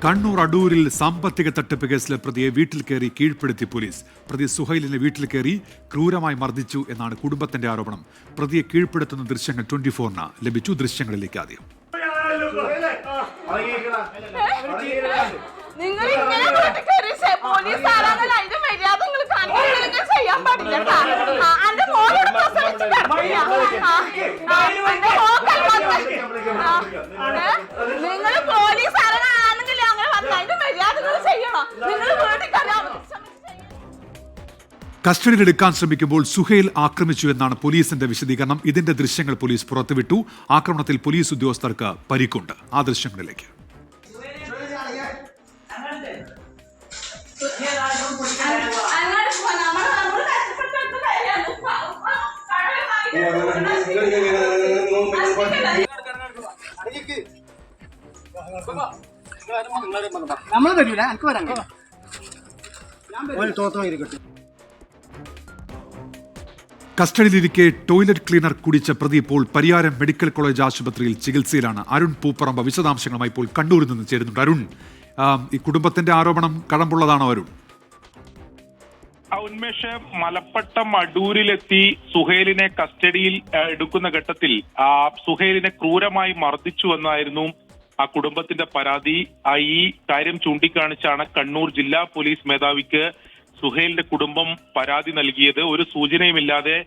കണ്ണൂർ അടൂരിൽ സാമ്പത്തിക തട്ടിപ്പ് കേസിലെ പ്രതിയെ വീട്ടിൽ കയറി കീഴ്പ്പെടുത്തി പോലീസ്. പ്രതി സുഹൈലിനെ വീട്ടിൽ കയറി ക്രൂരമായി മർദ്ദിച്ചു എന്നാണ് കുടുംബത്തിന്റെ ആരോപണം. പ്രതിയെ കീഴ്പ്പെടുത്തുന്ന ദൃശ്യങ്ങൾ 24-ന് ലഭിച്ചു. ദൃശ്യങ്ങളിലേക്ക് ആദ്യം. കസ്റ്റഡിയിലെടുക്കാൻ ശ്രമിക്കുമ്പോൾ സുഹൈൽ ആക്രമിച്ചു എന്നാണ് പോലീസിന്റെ വിശദീകരണം. ഇതിന്റെ ദൃശ്യങ്ങൾ പോലീസ് പുറത്തുവിട്ടു. ആക്രമണത്തിൽ പോലീസ് ഉദ്യോഗസ്ഥർക്ക് പരിക്കുണ്ട്. ആ ദൃശ്യങ്ങളിലേക്ക്. നമ്മൾ വരില്ല, എനിക്ക് വരാൻ കസ്റ്റഡിയിലിരിക്കെ ടോയ്ലറ്റ് ക്ലീനർ കുടിച്ച പ്രതി ഇപ്പോൾ പരിയാരം മെഡിക്കൽ കോളേജ് ആശുപത്രിയിൽ ചികിത്സയിലാണ്. അരുൺ പൂപ്പറമ്പ് വിശദാംശങ്ങളുമായി ഇപ്പോൾ കണ്ണൂരിൽ നിന്ന് ചേരുന്നുണ്ട്. അരുൺ, ഈ കുടുംബത്തിന്റെ ആരോപണം കഴമ്പുള്ളതാണോ അരുൺ? ഉന്മേഷ്, മലപ്പട്ടം അടൂരിലെത്തി സുഹൈലിനെ കസ്റ്റഡിയിൽ എടുക്കുന്ന ഘട്ടത്തിൽ സുഹൈലിനെ ക്രൂരമായി മർദ്ദിച്ചു എന്നായിരുന്നു ആ കുടുംബത്തിന്റെ പരാതി. ഈ കാര്യം ചൂണ്ടിക്കാണിച്ചാണ് കണ്ണൂർ ജില്ലാ പോലീസ് മേധാവിക്ക് സുഹൈലിന്റെ കുടുംബം പരാതി നൽകിയത്. ഒരു സൂചനയുമില്ലാതെ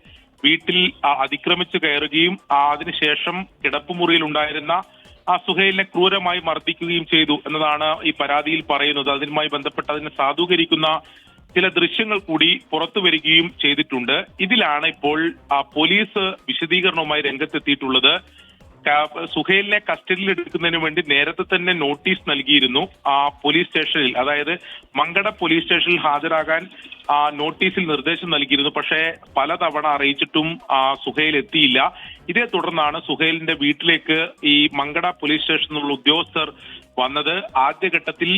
വീട്ടിൽ അതിക്രമിച്ചു കയറുകയും അതിനുശേഷം കിടപ്പുമുറിയിൽ ഉണ്ടായിരുന്ന സുഹൈലിനെ ക്രൂരമായി മർദ്ദിക്കുകയും ചെയ്തു എന്നതാണ് ഈ പരാതിയിൽ പറയുന്നത്. അതുമായി ബന്ധപ്പെട്ട് അതിനെ സാധൂകരിക്കുന്ന ചില ദൃശ്യങ്ങൾ കൂടി പുറത്തു വരികയും ചെയ്തിട്ടുണ്ട്. ഇതിലാണ് ഇപ്പോൾ പോലീസ് വിശദീകരണവുമായി രംഗത്തെത്തിയിട്ടുള്ളത്. സുഹൈലിനെ കസ്റ്റഡിയിൽ എടുക്കുന്നതിന് വേണ്ടി നേരത്തെ തന്നെ നോട്ടീസ് നൽകിയിരുന്നു. പോലീസ് സ്റ്റേഷനിൽ, അതായത് മങ്കട പോലീസ് സ്റ്റേഷനിൽ ഹാജരാകാൻ നോട്ടീസിൽ നിർദ്ദേശം നൽകിയിരുന്നു. പക്ഷേ പലതവണ അറിയിച്ചിട്ടും സുഹൈൽ എത്തിയില്ല. ഇതേ തുടർന്നാണ് സുഹൈലിന്റെ വീട്ടിലേക്ക് ഈ മങ്കട പോലീസ് സ്റ്റേഷനിലുള്ള ഉദ്യോഗസ്ഥർ വന്നത്. ആദ്യഘട്ടത്തിൽ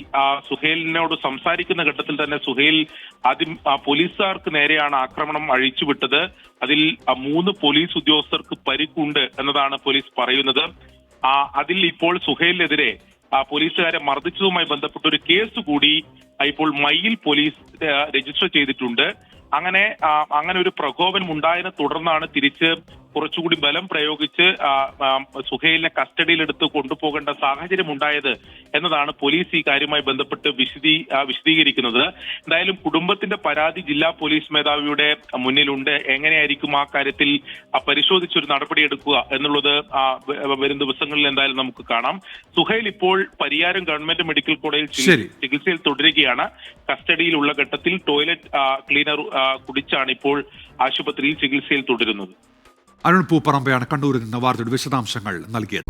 സുഹൈലിനോട് സംസാരിക്കുന്ന ഘട്ടത്തിൽ തന്നെ സുഹൈൽ ആദ്യം പോലീസുകാർക്ക് നേരെയാണ് ആക്രമണം അഴിച്ചുവിട്ടത്. അതിൽ 3 പോലീസ് ഉദ്യോഗസ്ഥർക്ക് പരിക്കുണ്ട് എന്നതാണ് പോലീസ് പറയുന്നത്. അതിൽ ഇപ്പോൾ സുഹൈലിനെതിരെ പോലീസുകാരെ മർദ്ദിച്ചതുമായി ബന്ധപ്പെട്ട ഒരു കേസ് കൂടി ഇപ്പോൾ മയ്യിൽ പോലീസ് രജിസ്റ്റർ ചെയ്തിട്ടുണ്ട്. അങ്ങനെ ഒരു പ്രകോപനം ഉണ്ടായതിനെ തുടർന്നാണ് തിരിച്ച് കുറച്ചുകൂടി ബലം പ്രയോഗിച്ച് സുഹൈലിനെ കസ്റ്റഡിയിലെടുത്ത് കൊണ്ടുപോകേണ്ട സാഹചര്യം ഉണ്ടായത് എന്നതാണ് പോലീസ് ഈ കാര്യവുമായി ബന്ധപ്പെട്ട് വിശദീകരിക്കുന്നത്. എന്തായാലും കുടുംബത്തിന്റെ പരാതി ജില്ലാ പോലീസ് മേധാവിയുടെ മുന്നിലുണ്ട്. എങ്ങനെയായിരിക്കും ആ കാര്യത്തിൽ പരിശോധിച്ചൊരു നടപടി എടുക്കുക എന്നുള്ളത് വരും ദിവസങ്ങളിൽ എന്തായാലും നമുക്ക് കാണാം. സുഹൈൽ ഇപ്പോൾ പരിയാരം ഗവൺമെന്റ് മെഡിക്കൽ കോളേജിൽ ചികിത്സയിൽ തുടരുകയാണ്. കസ്റ്റഡിയിലുള്ള ഘട്ടത്തിൽ ടോയ്ലറ്റ് ക്ലീനർ കുടിച്ചാണ് ഇപ്പോൾ ആശുപത്രിയിൽ ചികിത്സയിൽ തുടരുന്നത്. അരുൺ പൂപ്പറമ്പയാണ് കണ്ണൂരിൽ നിന്ന് വാർത്തയുടെ വിശദാംശങ്ങൾ നൽകിയത്.